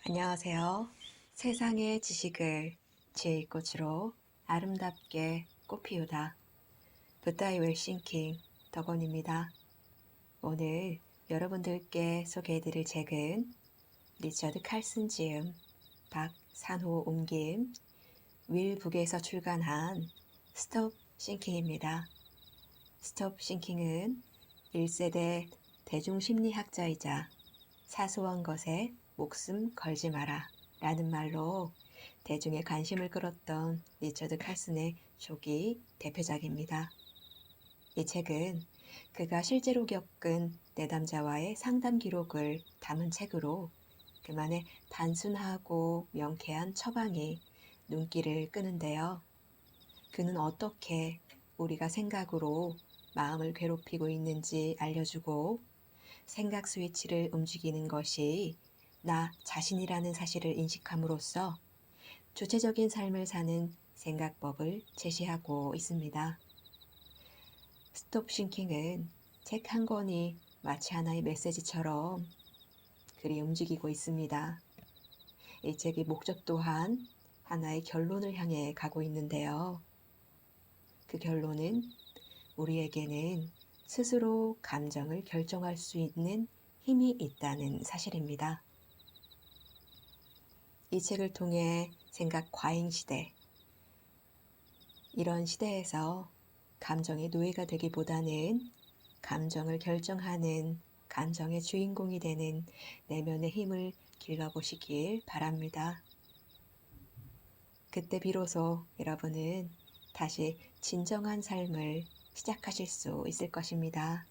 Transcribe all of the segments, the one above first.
안녕하세요. 세상의 지식을 지혜꽃으로 아름답게 꽃피우다. Buddha Will Thinking 덕원입니다. 오늘 여러분들께 소개해드릴 책은 리처드 칼슨 지음, 박산호 옮김, 윌북에서 출간한 Stop Thinking입니다. Stop Thinking은 1세대 대중심리학자이자 사소한 것에 목숨 걸지 마라 라는 말로 대중의 관심을 끌었던 리처드 칼슨의 초기 대표작입니다. 이 책은 그가 실제로 겪은 내담자와의 상담 기록을 담은 책으로 그만의 단순하고 명쾌한 처방이 눈길을 끄는데요. 그는 어떻게 우리가 생각으로 마음을 괴롭히고 있는지 알려주고 생각 스위치를 움직이는 것이 나 자신이라는 사실을 인식함으로써 주체적인 삶을 사는 생각법을 제시하고 있습니다. 스톱 싱킹은 책 한 권이 마치 하나의 메시지처럼 글이 움직이고 있습니다. 이 책의 목적 또한 하나의 결론을 향해 가고 있는데요. 그 결론은 우리에게는 스스로 감정을 결정할 수 있는 힘이 있다는 사실입니다. 이 책을 통해 생각 과잉 시대, 이런 시대에서 감정의 노예가 되기보다는 감정을 결정하는 감정의 주인공이 되는 내면의 힘을 길러보시길 바랍니다. 그때 비로소 여러분은 다시 진정한 삶을 시작하실 수 있을 것입니다.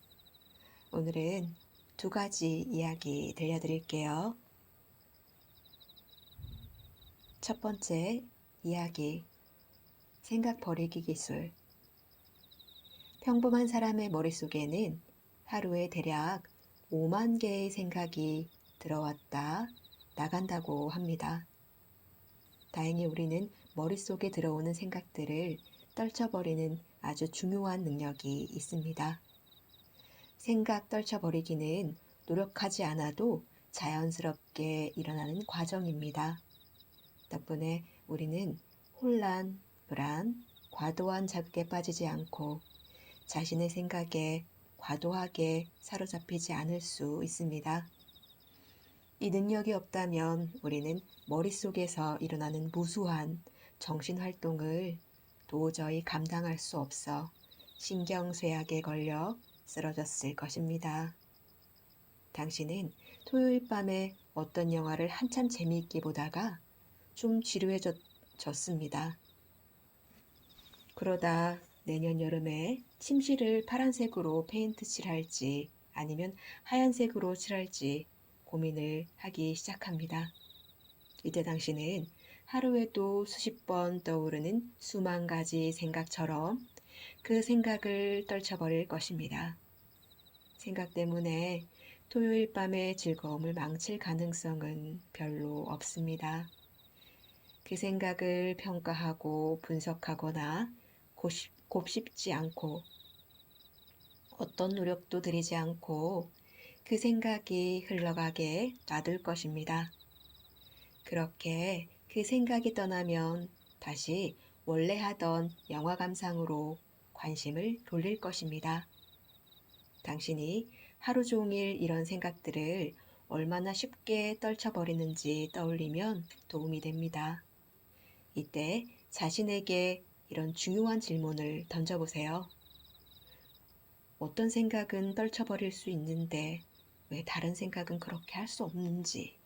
오늘은 두 가지 이야기 들려드릴게요. 첫 번째 이야기, 생각 버리기 기술. 평범한 사람의 머릿속에는 하루에 대략 5만 개의 생각이 들어왔다 나간다고 합니다. 다행히 우리는 머릿속에 들어오는 생각들을 떨쳐버리는 아주 중요한 능력이 있습니다. 생각 떨쳐버리기는 노력하지 않아도 자연스럽게 일어나는 과정입니다. 덕분에 우리는 혼란, 불안, 과도한 자극에 빠지지 않고 자신의 생각에 과도하게 사로잡히지 않을 수 있습니다. 이 능력이 없다면 우리는 머릿속에서 일어나는 무수한 정신활동을 도저히 감당할 수 없어 신경쇠약에 걸려 쓰러졌을 것입니다. 당신은 토요일 밤에 어떤 영화를 한참 재미있게 보다가 좀 지루해졌습니다. 그러다 내년 여름에 침실을 파란색으로 페인트 칠할지 아니면 하얀색으로 칠할지 고민을 하기 시작합니다. 이때 당신은 하루에도 수십 번 떠오르는 수만 가지 생각처럼 그 생각을 떨쳐버릴 것입니다. 생각 때문에 토요일 밤의 즐거움을 망칠 가능성은 별로 없습니다. 그 생각을 평가하고 분석하거나 곱씹지 않고 어떤 노력도 들이지 않고 그 생각이 흘러가게 놔둘 것입니다. 그렇게 그 생각이 떠나면 다시 원래 하던 영화 감상으로 관심을 돌릴 것입니다. 당신이 하루 종일 이런 생각들을 얼마나 쉽게 떨쳐버리는지 떠올리면 도움이 됩니다. 이때 자신에게 이런 중요한 질문을 던져보세요. 어떤 생각은 떨쳐버릴 수 있는데 왜 다른 생각은 그렇게 할 수 없는지.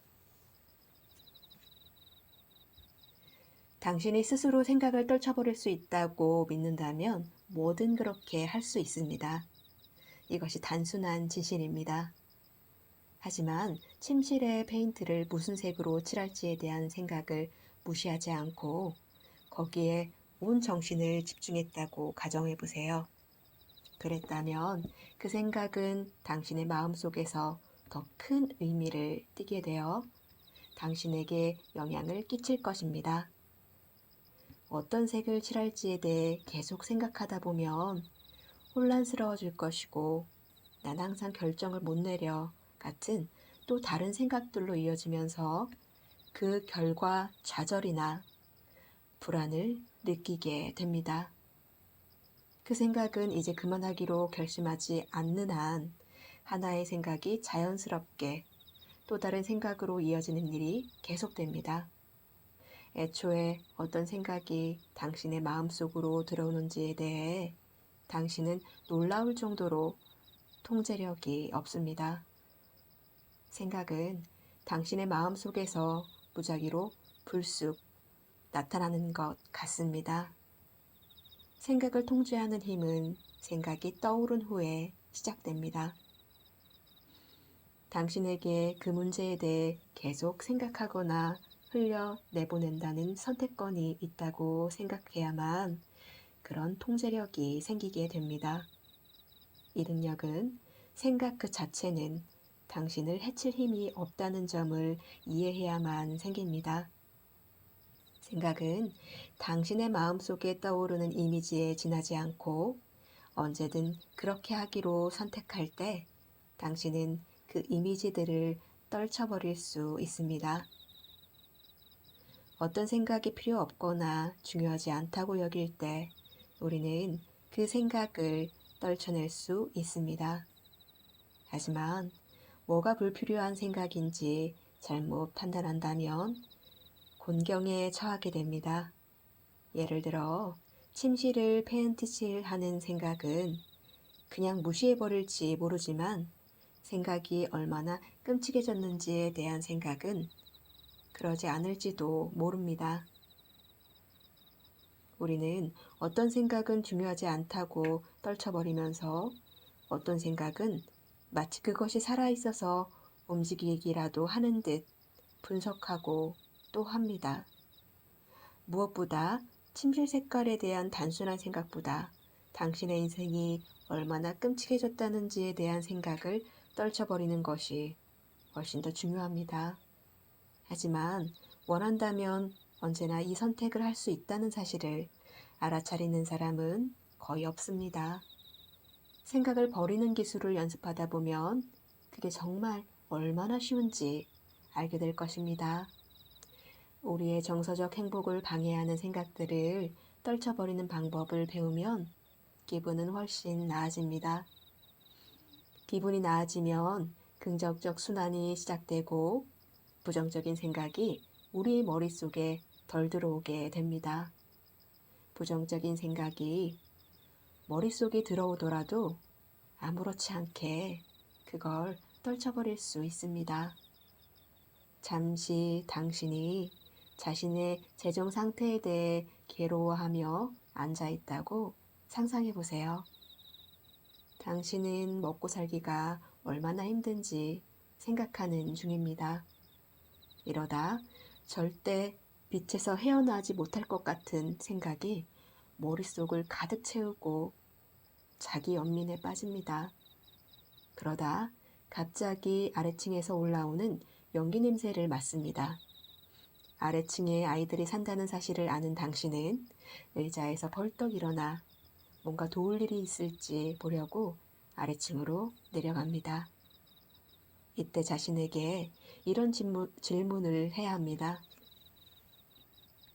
당신이 스스로 생각을 떨쳐버릴 수 있다고 믿는다면 뭐든 그렇게 할 수 있습니다. 이것이 단순한 진실입니다. 하지만 침실에 페인트를 무슨 색으로 칠할지에 대한 생각을 무시하지 않고 거기에 온 정신을 집중했다고 가정해 보세요. 그랬다면 그 생각은 당신의 마음속에서 더 큰 의미를 띠게 되어 당신에게 영향을 끼칠 것입니다. 어떤 색을 칠할지에 대해 계속 생각하다 보면 혼란스러워질 것이고 난 항상 결정을 못 내려 같은 또 다른 생각들로 이어지면서 그 결과 좌절이나 불안을 느끼게 됩니다. 그 생각은 이제 그만하기로 결심하지 않는 한 하나의 생각이 자연스럽게 또 다른 생각으로 이어지는 일이 계속됩니다. 애초에 어떤 생각이 당신의 마음속으로 들어오는지에 대해 당신은 놀라울 정도로 통제력이 없습니다. 생각은 당신의 마음속에서 무작위로 불쑥 나타나는 것 같습니다. 생각을 통제하는 힘은 생각이 떠오른 후에 시작됩니다. 당신에게 그 문제에 대해 계속 생각하거나 흘려내보낸다는 선택권이 있다고 생각해야만 그런 통제력이 생기게 됩니다. 이 능력은 생각 그 자체는 당신을 해칠 힘이 없다는 점을 이해해야만 생깁니다. 생각은 당신의 마음속에 떠오르는 이미지에 지나지 않고 언제든 그렇게 하기로 선택할 때 당신은 그 이미지들을 떨쳐버릴 수 있습니다. 어떤 생각이 필요 없거나 중요하지 않다고 여길 때 우리는 그 생각을 떨쳐낼 수 있습니다. 하지만 뭐가 불필요한 생각인지 잘못 판단한다면 곤경에 처하게 됩니다. 예를 들어 침실을 페인트칠하는 생각은 그냥 무시해버릴지 모르지만 생각이 얼마나 끔찍해졌는지에 대한 생각은 그러지 않을지도 모릅니다. 우리는 어떤 생각은 중요하지 않다고 떨쳐버리면서 어떤 생각은 마치 그것이 살아있어서 움직이기라도 하는 듯 분석하고 또 합니다. 무엇보다 침실 색깔에 대한 단순한 생각보다 당신의 인생이 얼마나 끔찍해졌다는지에 대한 생각을 떨쳐버리는 것이 훨씬 더 중요합니다. 하지만 원한다면 언제나 이 선택을 할 수 있다는 사실을 알아차리는 사람은 거의 없습니다. 생각을 버리는 기술을 연습하다 보면 그게 정말 얼마나 쉬운지 알게 될 것입니다. 우리의 정서적 행복을 방해하는 생각들을 떨쳐버리는 방법을 배우면 기분은 훨씬 나아집니다. 기분이 나아지면 긍정적 순환이 시작되고 부정적인 생각이 우리 머릿속에 덜 들어오게 됩니다. 부정적인 생각이 머릿속에 들어오더라도 아무렇지 않게 그걸 떨쳐버릴 수 있습니다. 잠시 당신이 자신의 재정 상태에 대해 괴로워하며 앉아있다고 상상해 보세요. 당신은 먹고 살기가 얼마나 힘든지 생각하는 중입니다. 이러다 절대 빛에서 헤어나지 못할 것 같은 생각이 머릿속을 가득 채우고 자기 연민에 빠집니다. 그러다 갑자기 아래층에서 올라오는 연기 냄새를 맡습니다. 아래층에 아이들이 산다는 사실을 아는 당신은 의자에서 벌떡 일어나 뭔가 도울 일이 있을지 보려고 아래층으로 내려갑니다. 이때 자신에게 이런 질문을 해야 합니다.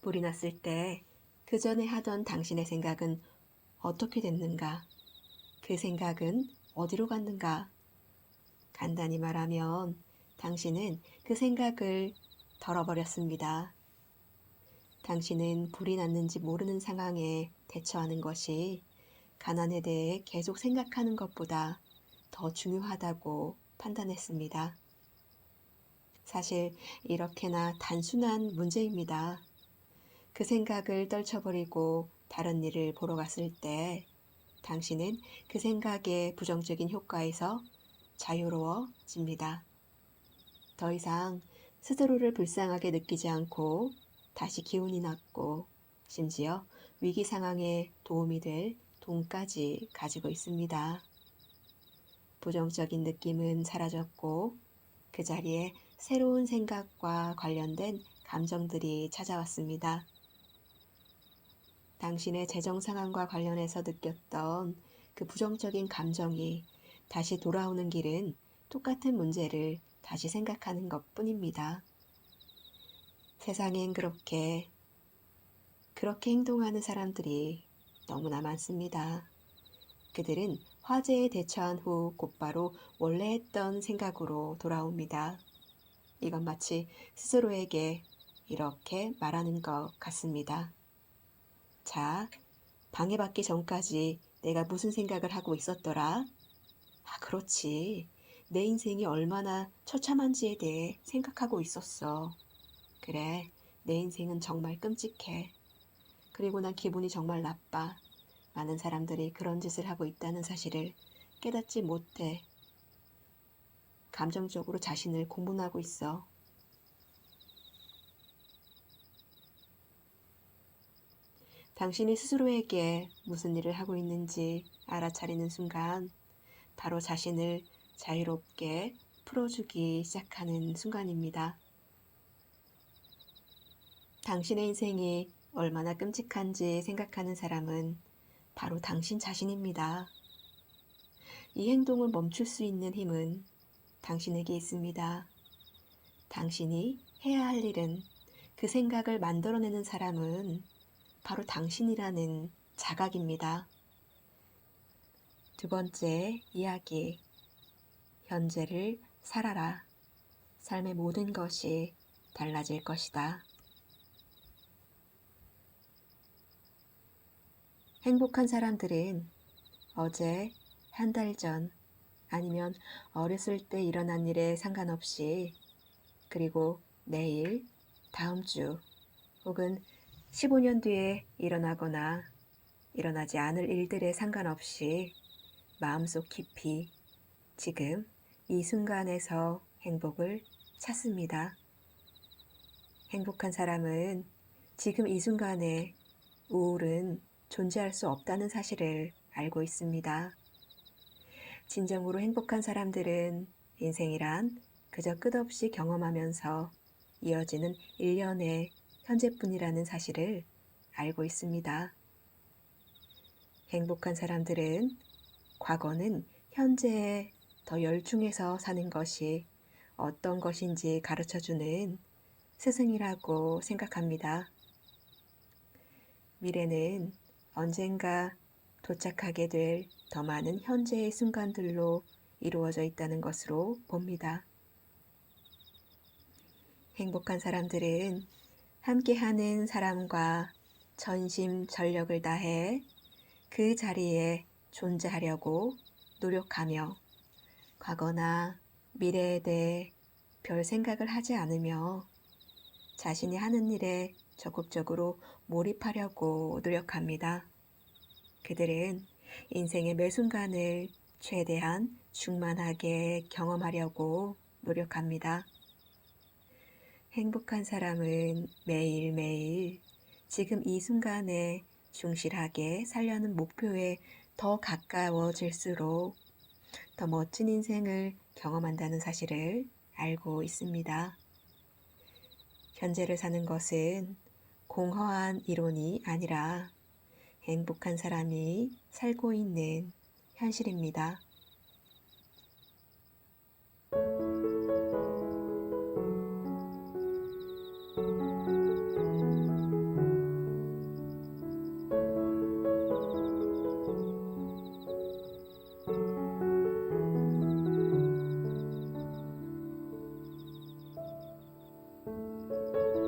불이 났을 때 그 전에 하던 당신의 생각은 어떻게 됐는가? 그 생각은 어디로 갔는가? 간단히 말하면 당신은 그 생각을 덜어버렸습니다. 당신은 불이 났는지 모르는 상황에 대처하는 것이 가난에 대해 계속 생각하는 것보다 더 중요하다고 판단했습니다. 사실 이렇게나 단순한 문제입니다. 그 생각을 떨쳐버리고 다른 일을 보러 갔을 때 당신은 그 생각의 부정적인 효과에서 자유로워집니다. 더 이상 스스로를 불쌍하게 느끼지 않고 다시 기운이 났고 심지어 위기 상황에 도움이 될 돈까지 가지고 있습니다. 부정적인 느낌은 사라졌고 그 자리에 새로운 생각과 관련된 감정들이 찾아왔습니다. 당신의 재정 상황과 관련해서 느꼈던 그 부정적인 감정이 다시 돌아오는 길은 똑같은 문제를 다시 생각하는 것뿐입니다. 세상엔 그렇게 행동하는 사람들이 너무나 많습니다. 그들은 화재에 대처한 후 곧바로 원래 했던 생각으로 돌아옵니다. 이건 마치 스스로에게 이렇게 말하는 것 같습니다. 자, 방해받기 전까지 내가 무슨 생각을 하고 있었더라? 아, 그렇지. 내 인생이 얼마나 처참한지에 대해 생각하고 있었어. 그래, 내 인생은 정말 끔찍해. 그리고 난 기분이 정말 나빠. 많은 사람들이 그런 짓을 하고 있다는 사실을 깨닫지 못해. 감정적으로 자신을 고문하고 있어. 당신이 스스로에게 무슨 일을 하고 있는지 알아차리는 순간, 바로 자신을 자유롭게 풀어주기 시작하는 순간입니다. 당신의 인생이 얼마나 끔찍한지 생각하는 사람은 바로 당신 자신입니다. 이 행동을 멈출 수 있는 힘은 당신에게 있습니다. 당신이 해야 할 일은, 그 생각을 만들어내는 사람은 바로 당신이라는 자각입니다. 두 번째 이야기, 현재를 살아라. 삶의 모든 것이 달라질 것이다. 행복한 사람들은 어제, 한 달 전, 아니면 어렸을 때 일어난 일에 상관없이, 그리고 내일, 다음 주, 혹은 15년 뒤에 일어나거나 일어나지 않을 일들에 상관없이 마음속 깊이 지금 이 순간에서 행복을 찾습니다. 행복한 사람은 지금 이 순간에 우울은 존재할 수 없다는 사실을 알고 있습니다. 진정으로 행복한 사람들은 인생이란 그저 끝없이 경험하면서 이어지는 일련의 현재뿐이라는 사실을 알고 있습니다. 행복한 사람들은 과거는 현재에 더 열중해서 사는 것이 어떤 것인지 가르쳐주는 스승이라고 생각합니다. 미래는 언젠가 도착하게 될 더 많은 현재의 순간들로 이루어져 있다는 것으로 봅니다. 행복한 사람들은 함께하는 사람과 전심전력을 다해 그 자리에 존재하려고 노력하며, 과거나 미래에 대해 별 생각을 하지 않으며 자신이 하는 일에 적극적으로 몰입하려고 노력합니다. 그들은 인생의 매 순간을 최대한 충만하게 경험하려고 노력합니다. 행복한 사람은 매일매일 지금 이 순간에 충실하게 살려는 목표에 더 가까워질수록 더 멋진 인생을 경험한다는 사실을 알고 있습니다. 현재를 사는 것은 공허한 이론이 아니라 행복한 사람이 살고 있는 현실입니다.